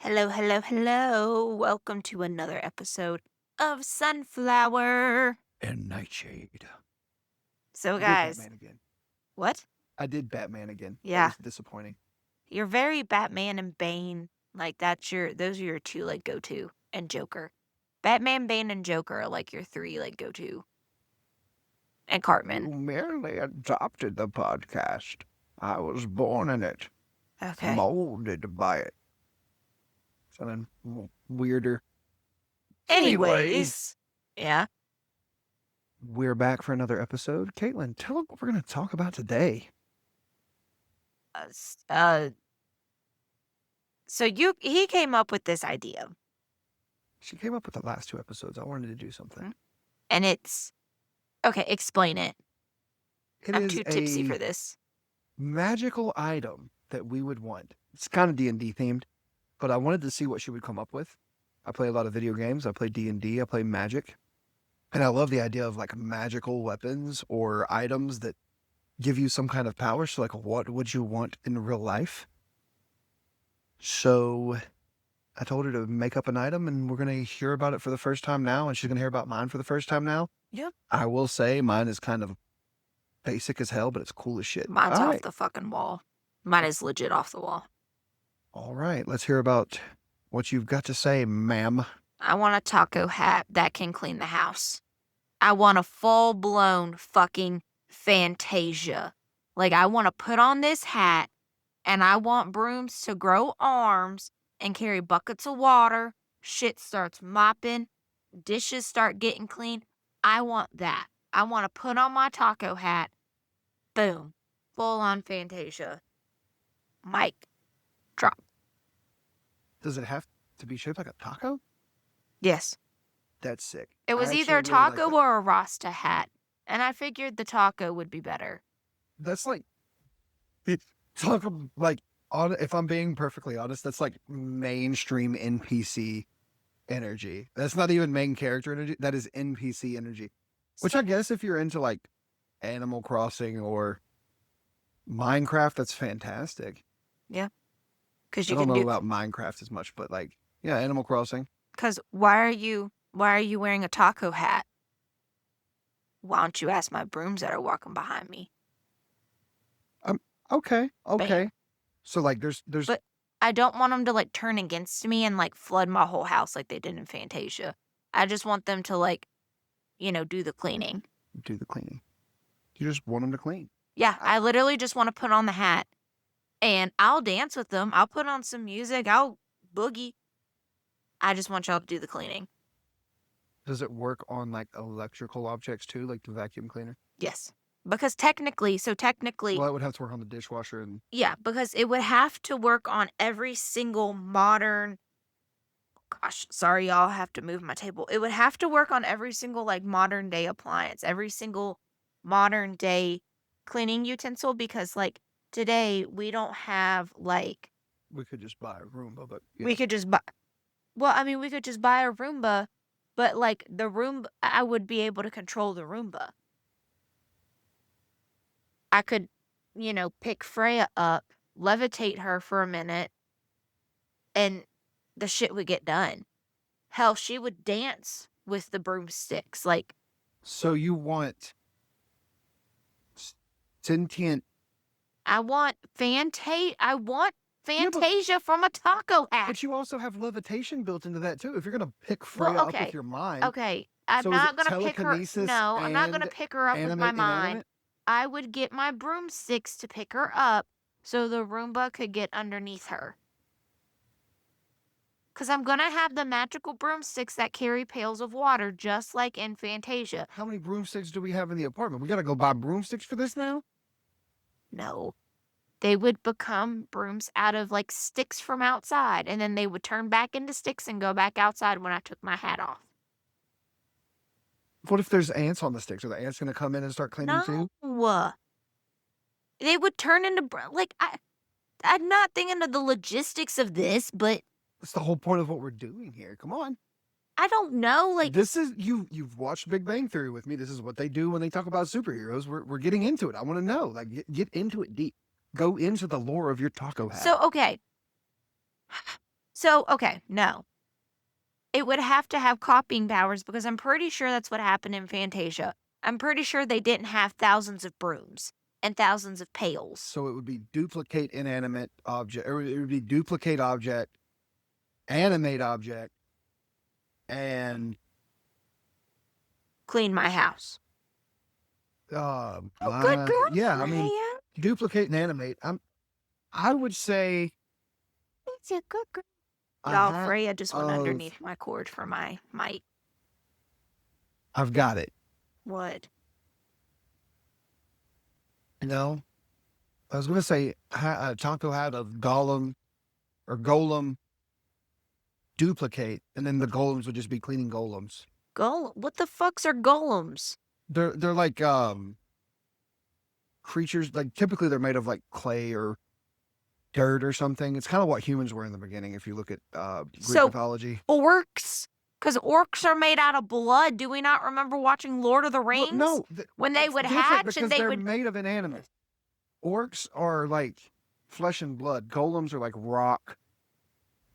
Hello, hello, hello. Welcome to another episode of Sunflower. And Nightshade. So, I did guys, Batman again. what? I did Batman again. That Yeah, was disappointing. you're very Batman and Bane. Like those are your two like go-to, and Joker. Batman, Bane, and Joker are like your three like go-to, and Cartman. You merely adopted the podcast. I was born in it, Okay. molded by it. Something weirder. Anyways, yeah. We're back for another episode. Caitlin, tell them what we're going to talk about today. Uh, s- uh so he came up with this idea, She came up with the last two episodes. I wanted to do something. and it's okay. Explain it. It I'm is too tipsy for a this. magical item that we would want. It's kind of D&D themed, but I wanted to see what she would come up with. I play a lot of video games. I play D&D. I play Magic. And I love the idea of like magical weapons or items that give you some kind of power. So like, what would you want in real life? So I told her to make up an item and we're going to hear about it for the first time now. And she's going to hear about mine for the first time now. Yep. I will say mine is kind of basic as hell, but it's cool as shit. Mine's All off right. the fucking wall. Mine is legit off the wall. All right. Let's hear about what you've got to say, ma'am. I want a taco hat that can clean the house. I want a full-blown fucking Fantasia. Like, I want to put on this hat, and I want brooms to grow arms and carry buckets of water. Shit starts mopping. Dishes start getting clean. I want that. I want to put on my taco hat. Boom. Full-on Fantasia. Mic drop. Does it have to be shaped like a taco? Yes. That's sick. It was I either a actually really like taco that. or a Rasta hat, and I figured the taco would be better. That's like, like, if I'm being perfectly honest, that's like mainstream NPC energy. That's not even main character energy. That is NPC energy. Which I guess if you're into like Animal Crossing or Minecraft, that's fantastic. Yeah, because I you don't can know do. about Minecraft as much, but like, yeah, Animal Crossing. Because why are you wearing a taco hat? Why don't you ask my brooms that are walking behind me? Okay, okay. Bam. So like, there's But I don't want them to like turn against me and like flood my whole house like they did in Fantasia. I just want them to like, do the cleaning. do the cleaning. You just want them to clean. Yeah, I literally just want to put on the hat and I'll dance with them. I'll put on some music. I'll boogie. I just want y'all to do the cleaning. Does it work on like electrical objects too, like the vacuum cleaner? Yes. Because technically, Well, that would have to work on the dishwasher and yeah, because it would have to work on every single modern, gosh, sorry, y'all, I have to move my table. It would have to work on every single like modern day appliance, every single modern day cleaning utensil, because like today we don't have like, we could just buy a Roomba, but we could just buy, well, I mean, we could just buy a Roomba, but like the Roomba, I would be able to control the Roomba. I could, pick Freya up, levitate her for a minute, and the shit would get done. Hell, she would dance with the broomsticks. Like, so you want sentient? I want Fantasia from a taco hat. But you also have levitation built into that too. If you're gonna pick Freya Well, up okay. with your mind, Okay, I'm so is not it gonna pick her. telekinesis No, I'm not gonna and pick her up with my animate mind. inanimate? I would get my broomsticks to pick her up so the Roomba could get underneath her. Because I'm gonna have the magical broomsticks that carry pails of water, just like in Fantasia. How many broomsticks do we have in the apartment? We gotta go buy broomsticks for this now? No. They would become brooms out of like sticks from outside, and then they would turn back into sticks and go back outside when I took my hat off. What if there's ants on the sticks? Are the ants gonna come in and start cleaning too? No. They would turn into like I'm not thinking of the logistics of this, but That's the whole point of what we're doing here. Come on. I don't know. Like, This is you've watched Big Bang Theory with me. This is what they do when they talk about superheroes. We're getting into it. I want to know. Like get into it deep. Go into the lore of your taco hat. so So, okay, no. It would have to have copying powers because I'm pretty sure that's what happened in Fantasia. I'm pretty sure they didn't have thousands of brooms and thousands of pails. So it would be duplicate inanimate object, or it would be duplicate object, animate object, and Clean my house. uh, Oh, good girl, yeah, I mean, Freya. duplicate and animate. I would say It's a good girl. a Y'all, hat Freya just went of- underneath my cord for my mic. I've got it. What? No, I was going to say a taco hat of golem or golem duplicate, and then the golems would just be cleaning golems. What the fucks are golems? They're like creatures. Like typically they're made of like clay or dirt or something. It's kind of what humans were in the beginning. If you look at Greek So- mythology, Orcs? Because orcs are made out of blood. Do we not remember watching Lord of the Rings? Well, no, When they it's would different hatch because and they they're would. made of inanimate. Orcs are like flesh and blood. Golems are like rock,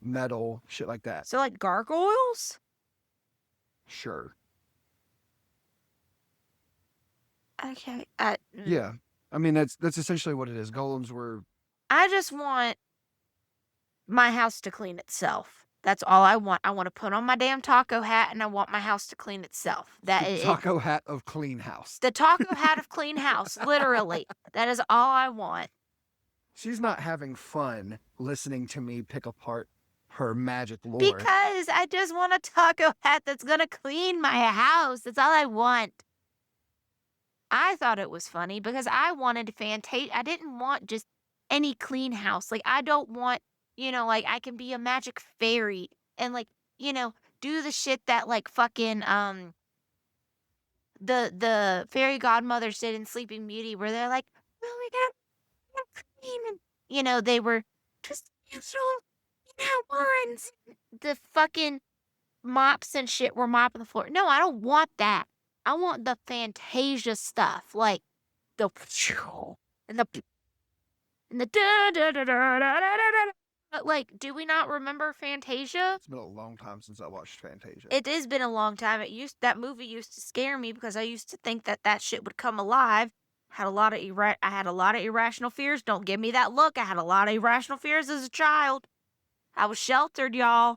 metal, shit like that. So, like gargoyles? Sure. Okay. Yeah. I mean that's essentially what it is. Golems were I just want my house to clean itself. That's all I want. I want to put on my damn taco hat and I want my house to clean itself. the taco hat of clean house. The taco hat of clean house, literally. That is all I want. She's not having fun listening to me pick apart her magic lore. Because I just want a taco hat that's going to clean my house. That's all I want. I thought it was funny because I wanted Fantasia. I didn't want just any clean house. Like, I don't want, like, I can be a magic fairy and, like, do the shit that, like, fucking, the fairy godmothers did in Sleeping Beauty where they're like, well, we got clean. And, they were just natural, ones. The fucking mops and shit were mopping the floor. No, I don't want that. I want the Fantasia stuff, like the and the da da da da da da da. But like, do we not remember Fantasia? It's been a long time since I watched Fantasia. It has been a long time. That movie used to scare me because I used to think that shit would come alive. I had a lot of irrational fears. Don't give me that look. I had a lot of irrational fears as a child. I was sheltered, y'all.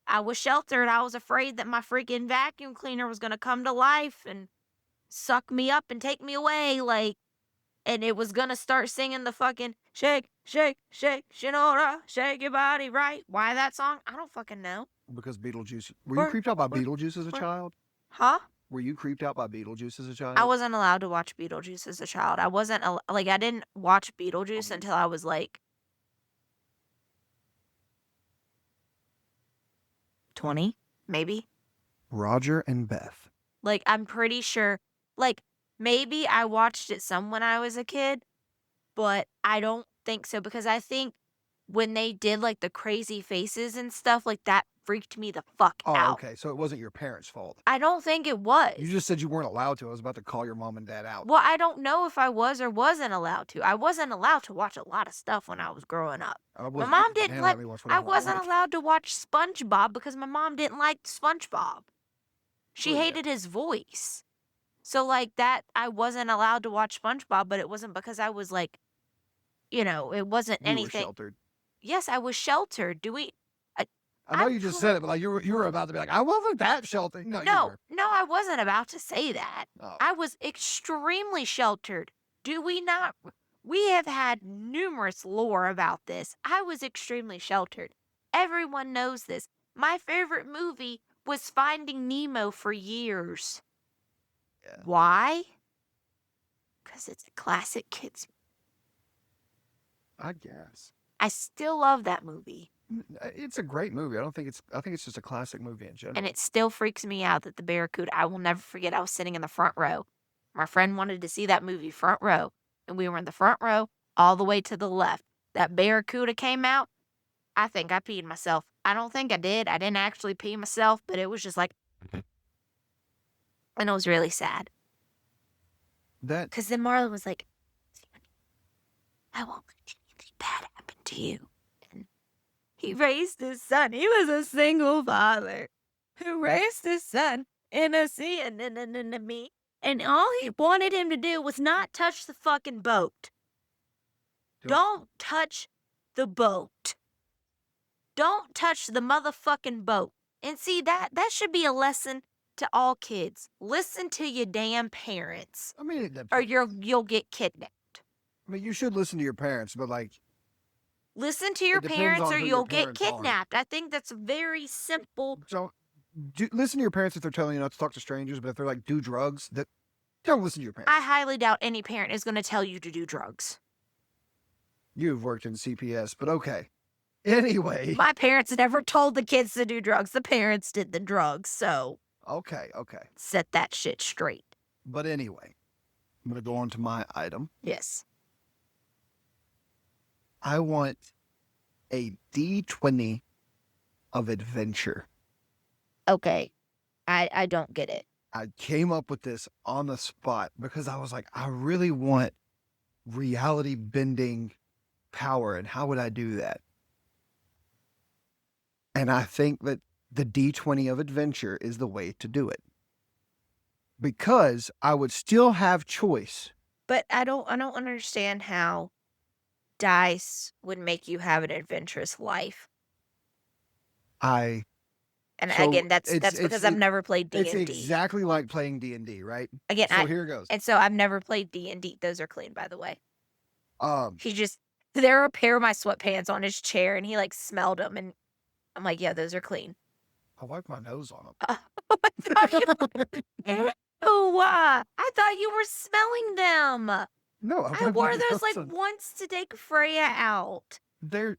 I was sheltered. I was afraid that my freaking vacuum cleaner was going to come to life and suck me up and take me away, like, and it was going to start singing the fucking shake, shake, shake, Shinoda, shake your body right. Why that song? I don't fucking know. Because Beetlejuice. Were you creeped out by Beetlejuice as a child? Huh? Were you creeped out by Beetlejuice as a child? I wasn't allowed to watch Beetlejuice as a child. I wasn't, I didn't watch Beetlejuice until I was like 20, maybe. Roger and Beth. Like, I'm pretty sure, like, maybe I watched it some when I was a kid, but I don't think so because I think when they did, like, the crazy faces and stuff, like, that freaked me the fuck Oh, out. okay. So it wasn't your parents' fault. I don't think it was. You just said you weren't allowed to. I was about to call your mom and dad out. Well, I don't know if I was or wasn't allowed to. I wasn't allowed to watch a lot of stuff when I was growing up. My mom didn't let me watch what I I wasn't allowed to watch SpongeBob because my mom didn't like SpongeBob. She Well, yeah. hated his voice. So, like, that, I wasn't allowed to watch SpongeBob, but it wasn't because I was, like, it wasn't You were anything. sheltered. Yes, I was sheltered. I know I'm you just said it, but like you were about to be like, I wasn't that sheltered. No, you were. No, I wasn't about to say that. Oh. I was extremely sheltered. Do we not? We have had numerous lore about this. I was extremely sheltered. Everyone knows this. My favorite movie was Finding Nemo for years. Yeah. Why? Because it's a classic kids. I guess. I still love that movie. It's a great movie. I think it's just a classic movie in general. And it still freaks me out that the Barracuda, I will never forget, I was sitting in the front row. My friend wanted to see that movie front row. And we were in the front row all the way to the left. That Barracuda came out. I think I peed myself. I don't think I did. I didn't actually pee myself, but it was just like, and it was really sad. That Because then Marlon was like, I won't let anything bad happen to you. And He raised his son. He was a single father who raised his son in a sea anemone. And all he wanted him to do was not touch the fucking boat. Don't touch the boat. Don't touch the motherfucking boat. And see, that should be a lesson to all kids. Listen to your damn parents, I mean, or you'll get kidnapped. I mean, you should listen to your parents, but like, Listen to your it depends parents, on or who your you'll get parents are. kidnapped. I think that's very simple. So, listen to your parents if they're telling you not to talk to strangers, but if they're like, do drugs, that don't listen to your parents. I highly doubt any parent is going to tell you to do drugs. You've worked in CPS, but okay. Anyway. My parents never told the kids to do drugs. The parents did the drugs, so. Okay. Set that shit straight. But anyway, I'm going to go on to my item. Yes. I want a D20 of adventure. Okay. I don't get it. I came up with this on the spot because I was like, I really want reality bending power, and how would I do that? And I think that the D20 of adventure is the way to do it. Because I would still have choice. But I don't understand how dice would make you have an adventurous life. So Again, that's because I've never played D&D. It's exactly like playing D&D, right? Again, so here it goes. And so I've never played D&D. Those are clean, by the way. There are a pair of my sweatpants on his chair, and he like smelled them, and I'm like, yeah, those are clean. I wiped my nose on them. I thought you were smelling them. No, I wore those like once to take Freya out. They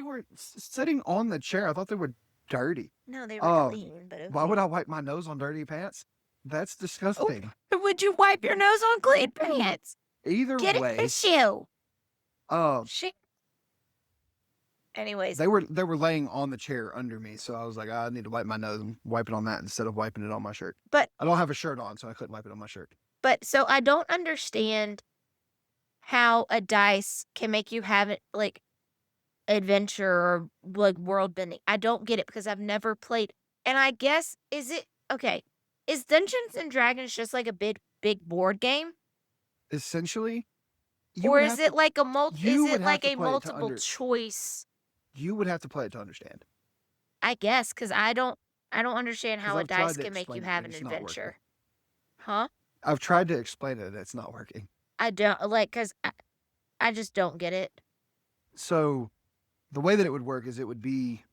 were sitting on the chair. I thought they were dirty. No, they were clean. But okay. Why would I wipe my nose on dirty pants? That's disgusting. Would you wipe your nose on clean pants? Either Get way. Get a tissue. Shit. Anyways. They were laying on the chair under me, so I was like, I need to wipe my nose and wipe it on that instead of wiping it on my shirt. But I don't have a shirt on, so I couldn't wipe it on my shirt. But so I don't understand how a dice can make you have it like adventure or like world bending. I don't get it because I've never played. And I guess is Dungeons and Dragons just like a big board game? Essentially. Or is it like a multiple choice? You would have to play it to understand. I guess, because I don't understand how a dice can make you have an adventure. Huh? I've tried to explain it, and it's not working. I don't, because I just don't get it. So, the way that it would work is it would be,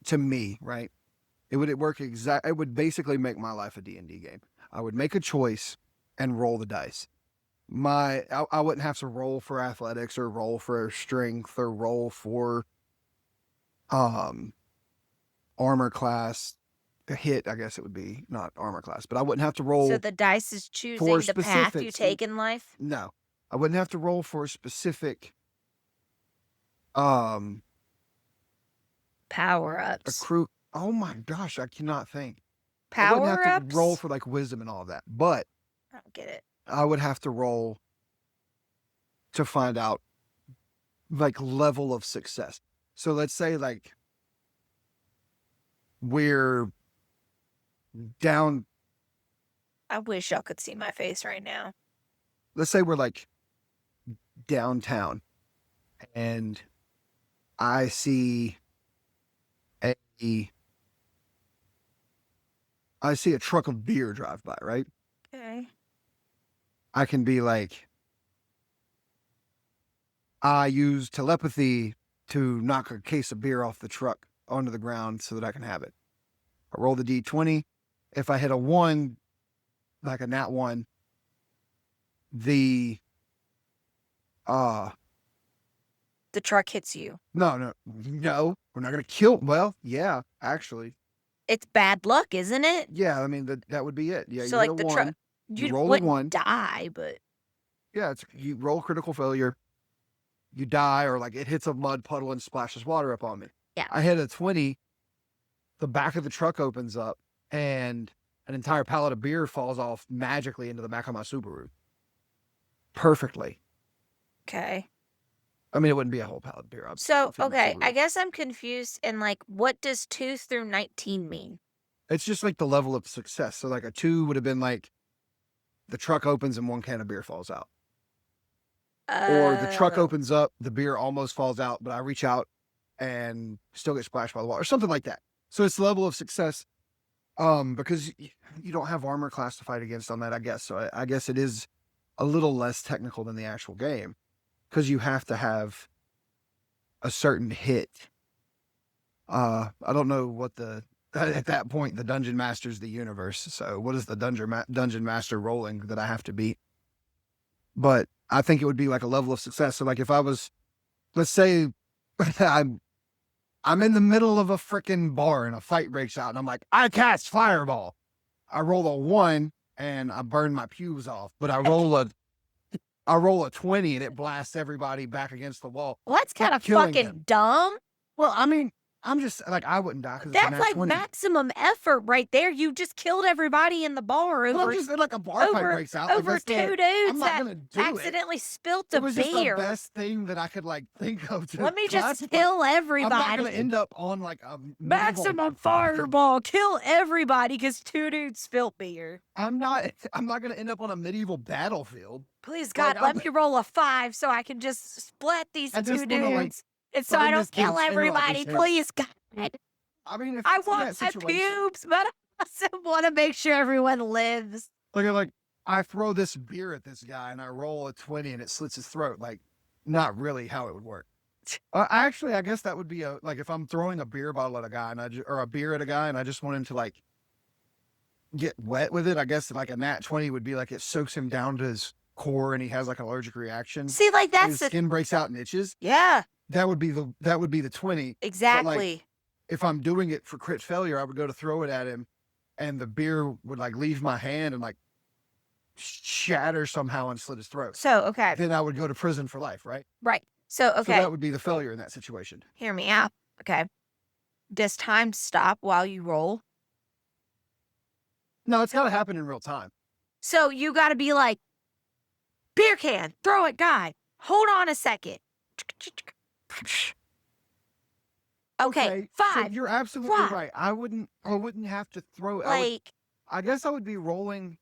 to me, right? It would basically make my life a D&D game. I would make a choice and roll the dice. I wouldn't have to roll for athletics or roll for strength or roll for armor class. A hit, I guess it would be, not armor class, but I wouldn't have to roll. So the dice is choosing the path you take in life? No. I wouldn't have to roll for a specific power-ups. Oh my gosh, I cannot think. Power-ups? I wouldn't have to roll for like wisdom and all of that, but I don't get it. I would have to roll to find out like level of success. So let's say like we're down. I wish y'all could see my face right now. Let's say we're like downtown and I see a truck of beer drive by, right? Okay. I can be like, I use telepathy to knock a case of beer off the truck onto the ground so that I can have it. I roll the D20. If I hit a 1, like a nat 1, the truck hits you. No, we're not going to kill. Well, yeah, actually. It's bad luck, isn't it? Yeah, I mean, that would be it. Yeah, so you like the truck. You roll a 1. Die, but yeah, you roll critical failure, you die, or like it hits a mud puddle and splashes water up on me. Yeah. I hit a 20, the back of the truck opens up, and an entire pallet of beer falls off magically into the back of my Subaru. Perfectly. Okay. I mean, it wouldn't be a whole pallet of beer. So, Feed my okay, I 4-year-old. guess I'm confused in like, what does 2 through 19 mean? It's just like the level of success. So like a 2 would have been like the truck opens and 1 can of beer falls out. Or the truck Oh. opens up, the beer almost falls out, but I reach out and still get splashed by the water, or something like that. So it's the level of success. Because you don't have armor class to fight against on that, I guess. So I guess it is a little less technical than the actual game, because you have to have a certain hit. I don't know what at that point the dungeon master's the universe. So what is the dungeon master rolling that I have to beat? But I think it would be like a level of success. So like if I was, let's say, I'm in the middle of a freaking bar and a fight breaks out, and I'm like, I cast fireball. I roll a 1 and I burn my pubes off, but I roll a 20 and it blasts everybody back against the wall. Well, that's kind of Killing fucking them. dumb. Well, I mean, I'm just like, I wouldn't die because it's a That's nat like 20. maximum effort right there. You just killed everybody in the bar Well, over I'm just like a bar fight breaks out. Like, over that's 2 I'm dudes not that gonna do accidentally spilt it. a It was just the beer. best thing that I could like think of. To Let me just classify. kill I'm not everybody. gonna end up on like a Maximum fireball. Kill everybody because 2 dudes spilt beer. I'm not gonna end up on a medieval battlefield. Please, God, Like, let me roll a 5 so I can just splat these I 2 just wanna, like, dudes. And so I burn this don't kill dude's hair off everybody. his head. Please, God. I mean, if I it's in want that my situation, pubes, but I also want to make sure everyone lives. like I throw this beer at this guy and I roll a 20 and it slits his throat. Like, not really how it would work. Actually, I guess that would be like if I'm throwing a beer bottle at a guy or a beer at a guy and I just want him to like get wet with it. I guess like a nat 20 would be like it soaks him down to his core and he has like an allergic reaction. See, like And that's his skin breaks out and itches. yeah, That would be the 20. exactly. If I'm doing it for crit failure, I would go to throw it at him and the beer would like leave my hand and like shatter somehow and slit his throat. So, okay. Then I would go to prison for life, right? Right. So, So okay. that would be the failure in that situation. Hear me out. Okay. Does time stop while you roll? No, it's got to happen in real time. So you got to be like, beer can, throw it, guy. Hold on a second. Okay, So 5. you're absolutely Five. right. I wouldn't have to throw it. Like, I guess I would be rolling.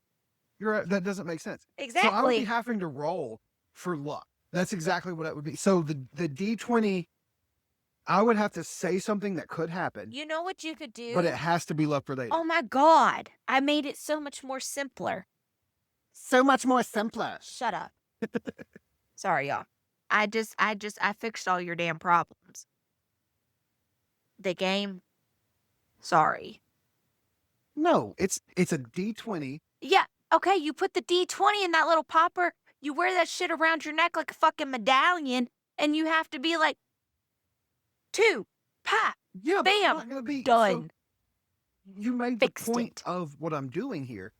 That doesn't make sense. exactly. So I would be having to roll for luck. That's exactly what it would be. So the D20, I would have to say something that could happen. You know what you could do? But it has to be luck related. Oh my God. I made it so much more simpler. So much more simpler. Shut up. Sorry, y'all. I fixed all your damn problems. The game, sorry. No, it's a D20. Yeah, okay, you put the D20 in that little popper, you wear that shit around your neck like a fucking medallion, and you have to be like, 2, pop, Yeah, bam, not gonna be done. So you made Fixed the point it. of what I'm doing here.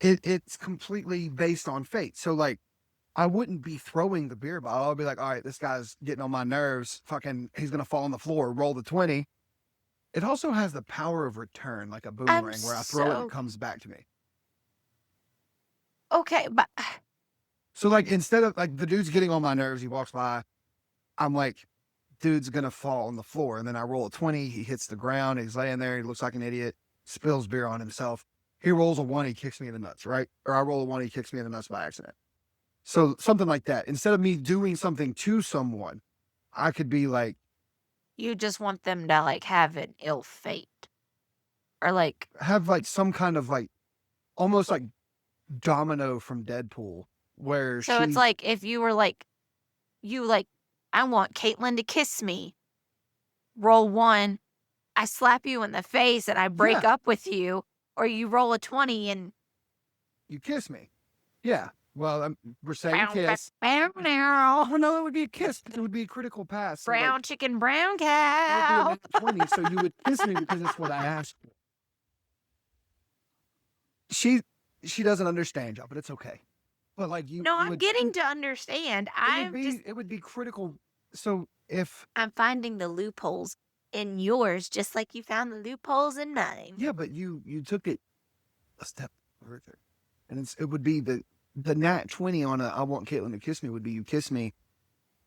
It's completely based on fate. So like, I wouldn't be throwing the beer bottle. I'll be like, all right, this guy's getting on my nerves. Fucking, he's gonna fall on the floor. Roll the 20. It also has the power of return, like a boomerang, where I throw it and it comes back to me. Okay, but So like, instead of like the dude's getting on my nerves, he walks by. I'm like, dude's gonna fall on the floor, and then I roll a 20. He hits the ground. He's laying there. He looks like an idiot. Spills beer on himself. He rolls a 1. He kicks me in the nuts, right? Or I roll a 1. He kicks me in the nuts by accident. So something like that. Instead of me doing something to someone, I could be like, you just want them to like have an ill fate. Or like have like some kind of like, almost like Domino from Deadpool, where so it's like if you were like, I want Caitlin to kiss me. Roll 1, I slap you in the face and I break up with you, or you roll a 20 and you kiss me. Yeah. Well, we're saying bow, kiss. bow, bow. Oh no, it would be a kiss. It would be a critical pass. So, Brown like, chicken, brown it cow. would be a nat 20, so you would kiss me because it's what I asked for. She doesn't understand y'all, but it's okay. But like you, No, you I'm would, getting to understand. it would be critical. So if I'm finding the loopholes in yours, just like you found the loopholes in mine. yeah, but you took it a step further, and it would be the nat 20 on a I want Caitlin to kiss me would be you kiss me,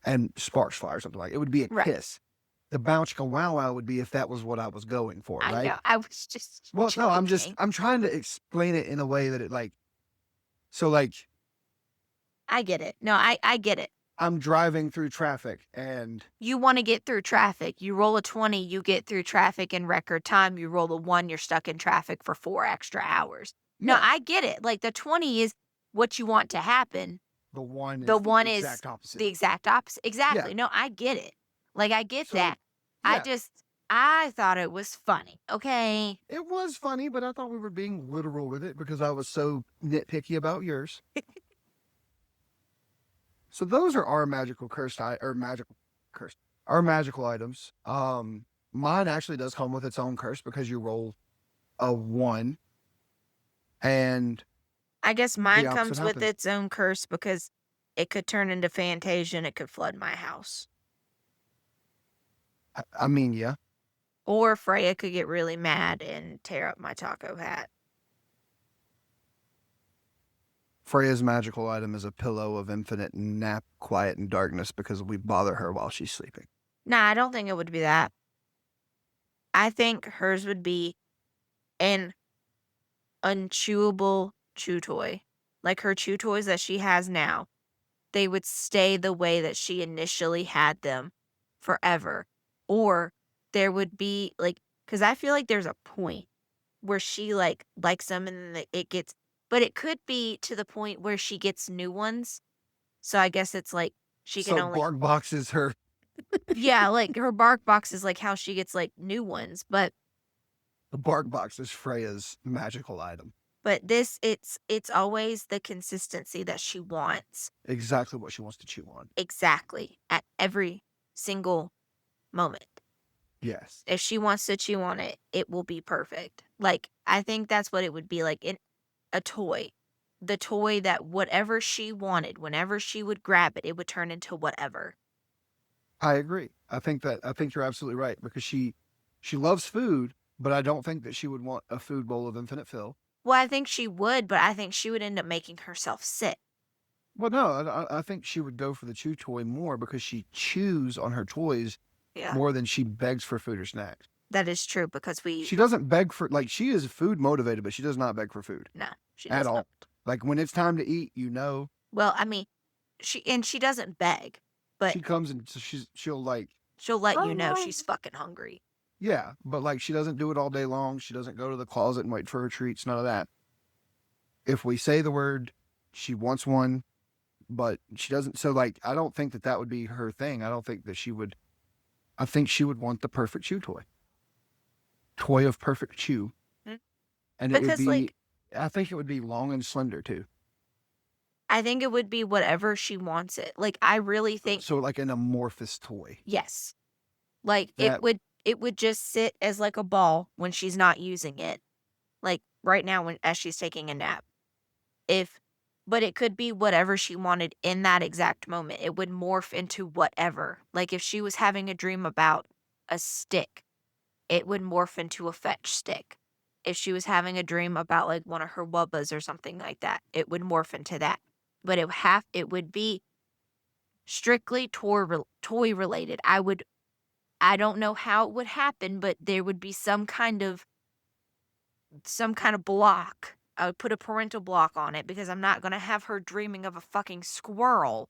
and sparks fly or something like it. It would be a Right. kiss. The bounce chicka wow wow would be if that was what I was going for, I right? know. I was just Well, no, joking. I'm trying to explain it in a way that it like, so like I get it. No, I get it. I'm driving through traffic and You want to get through traffic. You roll a 20, you get through traffic in record time. You roll a 1, you're stuck in traffic for 4 extra hours. No, yeah, I get it. Like the 20 is what you want to happen. the one The is the 1 is exact opposite. the exact opposite. Yeah. Exactly. No, I get it. Like I get So that. yeah, I thought it was funny. Okay. it was funny, but I thought we were being literal with it because I was so nitpicky about yours. So those are our magical cursed, our magical items. Mine actually does come with its own curse because you roll a 1 and I guess the mine opposite comes with happens. its own curse because it could turn into Fantasia and it could flood my house. I mean, yeah, Or Freya could get really mad and tear up my taco hat. Freya's magical item is a pillow of infinite nap, quiet, and darkness because we bother her while she's sleeping. Nah, I don't think it would be that. I think hers would be an unchewable chew toy. Like her chew toys that she has now, they would stay the way that she initially had them forever. Or there would be like, because I feel like there's a point where she likes them and then it gets, but it could be to the point where she gets new ones. So I guess it's like she can So only, Bark Box is her. yeah, like her bark box is like how she gets like new ones. The Bark Box is Freya's magical item. But this, it's always the consistency that she wants. Exactly what she wants to chew on. Exactly. At every single moment. Yes. If she wants to chew on it, it will be perfect. Like, I think that's what it would be like in a toy. The toy that whatever she wanted, whenever she would grab it, it would turn into whatever. I agree. I think you're absolutely right because she loves food, but I don't think that she would want a food bowl of infinite fill. Well, I think she would, but I think she would end up making herself sick. Well, no, I think she would go for the chew toy more because she chews on her toys Yeah. more than she begs for food or snacks. That is true because She doesn't beg for like she is food motivated, but she does not beg for food no, she at does all. not. Like when it's time to eat, Well, I mean, she doesn't beg, but she comes and she'll like she'll let you know she's fucking hungry. yeah, but like she doesn't do it all day long. She doesn't go to the closet and wait for her treats. None of that. If we say the word, she wants one, but she doesn't. So like, I don't think that would be her thing. I don't think that she would. I think she would want the perfect chew toy of perfect chew, Mhm. and it would Because be. like I think it would be long and slender too. I think it would be whatever she wants it. Like I really think So like an amorphous toy. yes. Like That it would just sit as like a ball when she's not using it. Like right now when as she's taking a nap. If but it could be whatever she wanted in that exact moment. It would morph into whatever. Like if she was having a dream about a stick, it would morph into a fetch stick. If she was having a dream about like one of her wubbas or something like that, it would morph into that. But it would be strictly toy related. I don't know how it would happen, but there would be some kind of block. I would put a parental block on it because I'm not going to have her dreaming of a fucking squirrel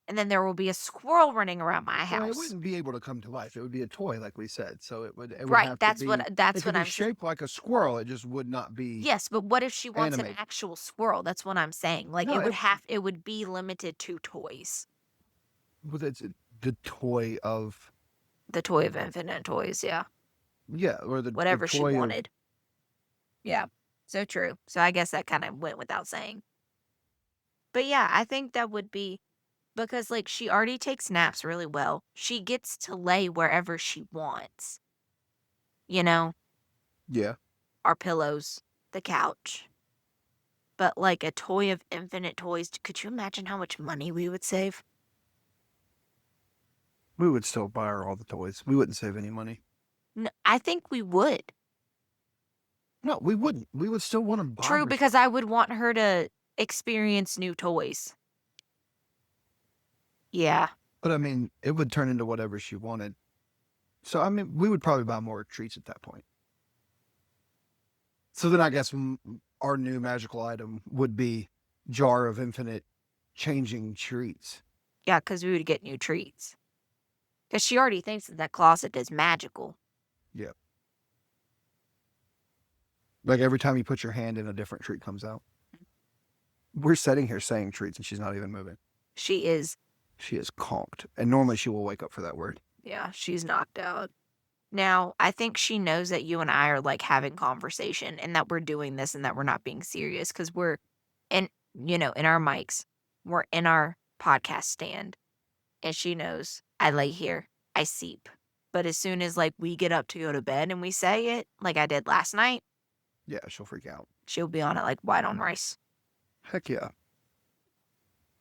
and then there will be a squirrel running around my well, it house. wouldn't be able to come to life. It would be a toy, like we said. So it would Right, have that's to what be. It that's could what be I'm saying. shaped like a squirrel. It just would not be. Yes, but what if she wants animated. an actual squirrel? That's what I'm saying. Like No, it would be limited to toys. But it's the toy of The toy of infinite toys, yeah. yeah, or the Whatever she toy of wanted. Yeah. So true. So I guess that kind of went without saying. But yeah, I think that would be because like she already takes naps really well. She gets to lay wherever she wants. You know, yeah. our pillows, the couch. But like a toy of infinite toys, could you imagine how much money we would save? We would still buy her all the toys. We wouldn't save any money. No, I think we would. No, we wouldn't. We would still want to buy True, her because stuff. I would want her to experience new toys. Yeah. But I mean, it would turn into whatever she wanted. So, I mean, we would probably buy more treats at that point. So then I guess our new magical item would be jar of infinite changing treats. Yeah, because we would get new treats. Because she already thinks that closet is magical. Yeah. Like every time you put your hand in, a different treat comes out. We're sitting here saying treats and she's not even moving. She is. She is conked. And normally she will wake up for that word. Yeah, she's knocked out. Now, I think she knows that you and I are like having conversation and that we're doing this and that we're not being serious because we're in, in our mics, we're in our podcast stand. And she knows I lay here, I seep. But as soon as like we get up to go to bed and we say it, like I did last night, yeah, she'll freak out. She'll be on it like white on rice. Heck yeah.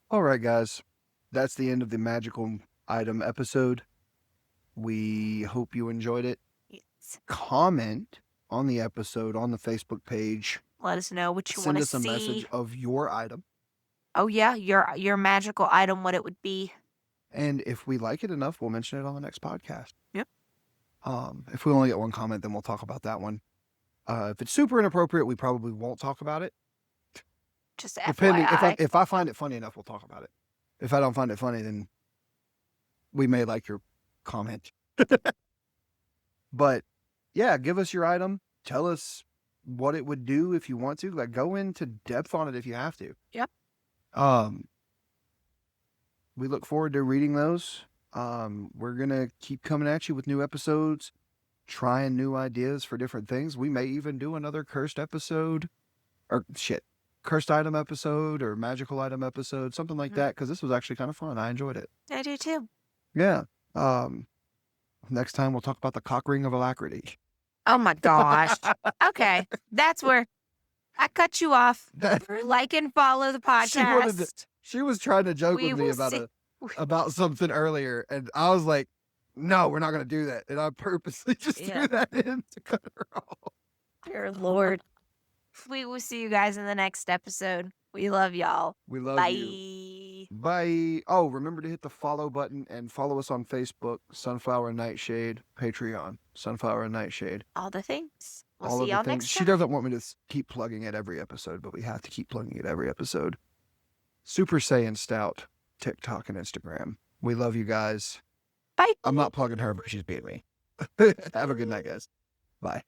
All right, guys. That's the end of the magical item episode. We hope you enjoyed it. Yes. Comment on the episode on the Facebook page. Let us know what you want to see. Send us a message of your item. Oh yeah, your magical item, what it would be. And if we like it enough, we'll mention it on the next podcast. Yep. If we only get one comment, then we'll talk about that one. If it's super inappropriate, we probably won't talk about it. Just depending FYI. if I find it funny enough, we'll talk about it. If I don't find it funny, then we may like your comment. But yeah, give us your item. Tell us what it would do if you want to. Like, go into depth on it if you have to. Yep. We look forward to reading those. We're gonna keep coming at you with new episodes, trying new ideas for different things. We may even do another cursed episode, cursed item episode or magical item episode, something like that. Because this was actually kind of fun. I enjoyed it. I do too. Yeah. Next time we'll talk about the cock ring of alacrity. Oh my gosh. Okay, that's where I cut you off. Like and follow the podcast. She was trying to joke with me about something earlier, and I was like, "No, we're not going to do that." And I purposely just threw that in to cut her off. Dear Lord. We will see you guys in the next episode. We love y'all. We love you. Bye. Oh, remember to hit the follow button and follow us on Facebook, Sunflower and Nightshade, Patreon, Sunflower and Nightshade. All the things. We'll see y'all next time. She doesn't want me to keep plugging it every episode, but we have to keep plugging it every episode. Super Saiyan Stout, TikTok and Instagram. We love you guys. Bye. I'm not plugging her, but she's beating me. Have a good night, guys. Bye.